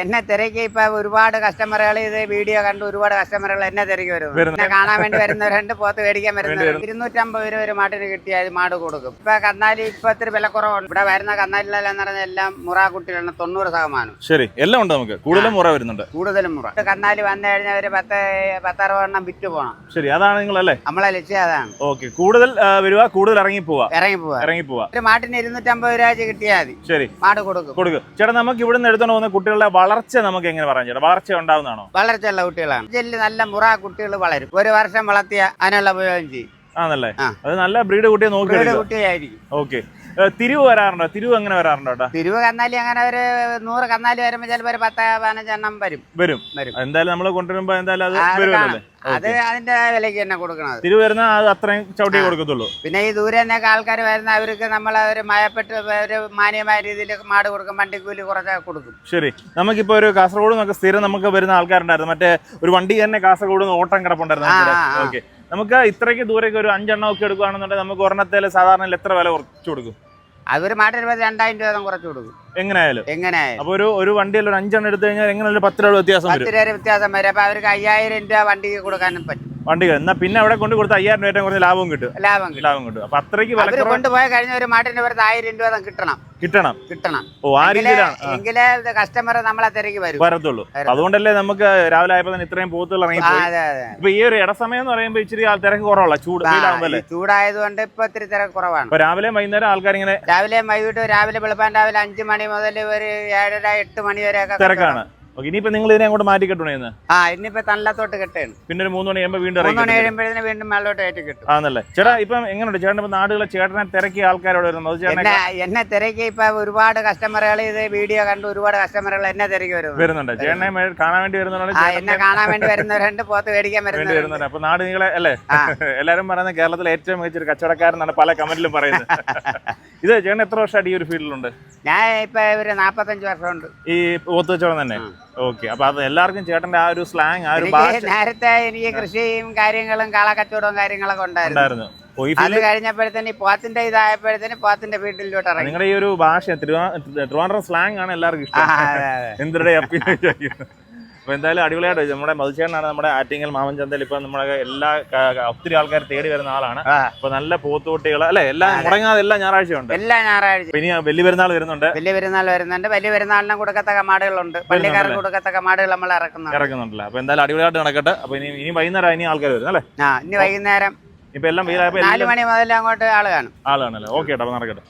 എന്നെ തിരക്കി ഇപ്പൊ ഒരുപാട് കസ്റ്റമറുകൾ ഇത് വീഡിയോ കണ്ട് ഒരുപാട് കസ്റ്റമറുകൾ എന്നെ തിരക്കി വരും. എന്നെ കാണാൻ വേണ്ടി വരുന്നവരുണ്ട്, പോത്ത് മേടിക്കാൻ വരുന്നവരുണ്ട്. 250 രൂപ ഒരു മാട്ടിന് കിട്ടിയാൽ മാട് കൊടുക്കും. ഇപ്പൊ കന്നാലി ഇപ്പൊ ഇത്തിരി വില കുറവുണ്ട്. ഇവിടെ വരുന്ന കന്നാലിലെന്ന് പറഞ്ഞാൽ എല്ലാം മുറ കുട്ടികളാണ് 90%. ശരി, എല്ലാം ഉണ്ട്. നമുക്ക് കൂടുതലും മുറ വരുന്നുണ്ട്. കൂടുതലും മുറ. കന്നാലി വന്നു കഴിഞ്ഞാൽ ഒരു 10-60 എണ്ണം വിറ്റ് പോകണം. ശരി, അതാണ് നിങ്ങളല്ലേ നമ്മളെ ലക്ഷ്യം അതാണ്. ഓക്കെ, കൂടുതൽ വരിക, കൂടുതൽ ഇറങ്ങി പോവാ. ഒരു മാട്ടിന് 250 രൂപ കിട്ടിയാൽ മതി. ശരി, മാട് കൊടുക്കും. ചേട്ടാ, നമുക്ക് ഇവിടുന്ന് എടുത്തോണ്ട് പോകുന്ന കുട്ടികളുടെ വളർച്ച നമുക്ക് എങ്ങനെ പറയാം ചേട്ടാ? വളർച്ച ഉണ്ടാവുന്നതാണോ? വളർച്ചയുള്ള കുട്ടികളാണ്. ജെല്ല് നല്ല മുറ കുട്ടികൾ വളരും. ഒരു വർഷം വളർത്തിയ അതിനുള്ള ഉപയോഗം ചെയ്യും. ആണല്ലേ? അത് നല്ല ബ്രീഡ് കുട്ടിയെ നോക്കി കുട്ടിയായിരിക്കും. ഓക്കെ, തിരിവ് വരാറുണ്ടോ? തിരിവ് എങ്ങനെ വരാറുണ്ടോ ചേട്ടാ? തിരിവ് കന്നാലി അങ്ങനെ ഒരു 100 കന്നാലി വരുമ്പോ ചിലപ്പോ ഒരു 10-15 എണ്ണം വരും. എന്തായാലും നമ്മൾ കൊണ്ടുവരുമ്പോ എന്തായാലും അത് വരുമല്ലേ? അത് അതിന്റെ വിലക്ക് തന്നെ കൊടുക്കണത്. തിരിവ് വരുന്ന അത് അത്രയും ചവിട്ടി കൊടുക്കത്തുള്ളൂ. പിന്നെ ഈ ദൂരെ തന്നെ ആൾക്കാർ വരുന്ന അവർക്ക് നമ്മൾ ഒരു മയപ്പെട്ട് ഒരു മാന്യമായ രീതിയിൽ മാട് കൊടുക്കും. വണ്ടിക്കൂലി കുറച്ചൊക്കെ കൊടുക്കും. ശരി, നമുക്കിപ്പോ ഒരു കാസർഗോഡ് നിന്നൊക്കെ സ്ഥിരം നമുക്ക് വരുന്ന ആൾക്കാരുണ്ടായിരുന്നു. മറ്റേ ഒരു വണ്ടി തന്നെ കാസർഗോഡ് നിന്ന് ഓട്ടം കിടപ്പുണ്ടായിരുന്നു. ഓക്കെ, നമുക്ക് ഇത്രയ്ക്ക് ദൂരേക്ക് ഒരു 5 എണ്ണം ഒക്കെ എടുക്കുകയാണെന്നുണ്ടെങ്കിൽ നമുക്ക് ഒരെണ്ണത്തിൽ സാധാരണ എത്ര വില കുറച്ച് കൊടുക്കും? അതൊരു മാട്ടിന് 2000 രൂപ കുറച്ച് കൊടുക്കും. എങ്ങനെയായാലും അപ്പൊ ഒരു വണ്ടിയിൽ ഒരു 5 എണ്ണം എടുത്തു കഴിഞ്ഞാൽ എങ്ങനെ 10 രൂപ വ്യത്യാസം വരും. 10 രൂപ വ്യത്യാസം വരും. അപ്പൊ അവർക്ക് 5000 രൂപ വണ്ടിക്ക് കൊടുക്കാനും പറ്റും. വണ്ടിക്ക് എന്നാ പിന്നെ അവിടെ കൊണ്ട് കൊടുത്ത 5000 രൂപ കുറച്ച് ലാഭം കിട്ടും. അപ്പൊ അത്രയ്ക്ക് കൊണ്ടുപോയ കഴിഞ്ഞ ഒരു മാട്ടിന് 1000 രൂപ കിട്ടണം. ഓ, ആ രീതിയിലാണ്. എങ്കിലേ കസ്റ്റമർ നമ്മളെ തിരക്കി വരത്തുള്ളൂ. അതുകൊണ്ടല്ലേ നമുക്ക് രാവിലെ ആയപ്പോ തന്നെ ഇത്രയും പോത്തുകൾ ഇറങ്ങി. ഇപ്പൊ ഈ ഒരു ഇടസമയം എന്ന് പറയുമ്പോൾ ഇച്ചിരി തിരക്ക് കുറവുള്ള ചൂടായതുകൊണ്ട് ഇപ്പൊ ഇത്തിരി തിരക്ക് കുറവാണ്. രാവിലെ വൈകുന്നേരം ആൾക്കാർ ഇങ്ങനെ രാവിലെ വെളുപ്പാൻ രാവിലെ 5 മണി മുതൽ ഒരു 7-8 മണി വരെ തിരക്കാണ്. ഇനിയിപ്പോ നിങ്ങൾ ഇതിനെ അങ്ങോട്ട് മാറ്റി കെട്ടണേ? ഇനിയിപ്പോ തള്ളത്തോട്ട് കെട്ടാണ്. പിന്നെ ഒരു 3 മണിയാകുമ്പോ വീണ്ടും മേലോട്ട് കയറ്റി കിട്ടും. ആണല്ലേ ചേട്ടാ? ഇപ്പം എങ്ങനെയുണ്ട് ചേട്ടൻ? നാടുകളെ ചേട്ടനെ തിരക്കി ആൾക്കാരോട് എന്നെ തിരക്കി ഇപ്പൊ ഒരുപാട് കസ്റ്റമറുകൾ ഇത് വീഡിയോ കണ്ട് ഒരുപാട് കസ്റ്റമറുകൾ എന്നെ തിരക്കി വരുന്നുണ്ട്. ചേട്ടനെ കാണാൻ വേണ്ടി വരുന്നുണ്ട്. എന്നെ കാണാൻ വേണ്ടി വരുന്നവരുണ്ട്, പോത്ത് മേടിക്കാൻ വരുന്നുണ്ട്. അപ്പൊ നാട് നിങ്ങളെ അല്ലേ എല്ലാരും പറയുന്നത് കേരളത്തിലെ ഏറ്റവും മികച്ചൊരു കച്ചവടക്കാരനാണ് പല കമന്റിലും പറയുന്നത്. ഇത് ചേട്ടൻ എത്ര വർഷമായിട്ട് ഈ ഒരു ഫീൽഡിലുണ്ട്? ഞാൻ ഇപ്പൊ ഒരു 45 വർഷമുണ്ട് ഈ പോത്ത് കച്ചവടം തന്നെ. ഓക്കെ, അപ്പൊ അത് എല്ലാവർക്കും ചേട്ടന്റെ ആ ഒരു സ്ലാങ്, ആ ഒരു നേരത്തെ എനിക്ക് കൃഷിയും കാര്യങ്ങളും കാളക്കച്ചവടവും കാര്യങ്ങളൊക്കെ ഉണ്ടായിരുന്നു. അത് കഴിഞ്ഞപ്പോഴത്തേന് പോത്തിന്റെ ഇതായപ്പോഴത്തേന് പോത്തിന്റെ വീട്ടിലോട്ട് ഇറങ്ങി. നിങ്ങളുടെ ഈ ഒരു ഭാഷ ട്രിവാൻഡ്രം സ്ലാങ് ആണ് എല്ലാവർക്കും ഇഷ്ടം. എന്തിടെ അപ്പൊ എന്തായാലും അടിപൊളിയായിട്ട് നമ്മുടെ മധുചേട്ടനാണ് നമ്മുടെ ആറ്റിങ്ങൽ മാമൻ ചന്തയിൽ ഇപ്പൊ നമ്മുടെ ഒത്തിരി ആൾക്കാർ തേടി വരുന്ന ആളാണ്. അപ്പൊ നല്ല പോത്തുകുട്ടികൾ അല്ലെ, എല്ലാം മുടങ്ങാതെ എല്ലാ ഞായറാഴ്ചയുണ്ട്. ഇനി വലിയ പെരുന്നാൾ വരുന്നുണ്ട്. വലിയ പെരുന്നാളിനും കൊടുക്കത്തക്ക മാടുകളുണ്ട്. പള്ളിക്കാരൻ കൊടുക്കത്തക്ക മാടുകൾ നമ്മൾ ഇറക്കുന്നുണ്ടല്ലോ. അപ്പൊ എന്തായാലും അടിപൊളിയായിട്ട് നടക്കട്ടെ. അപ്പൊ ഇനി വൈകുന്നേരം ഇനി ആൾക്കാർ വരും അല്ലേ? ഇനി വൈകുന്നേരം ഇപ്പൊ എല്ലാം 4 മണി മുതൽ അങ്ങോട്ട് ആള് കാണും. ആളാണല്ലേ? ഓക്കെ, അപ്പൊ നടക്കട്ടെ.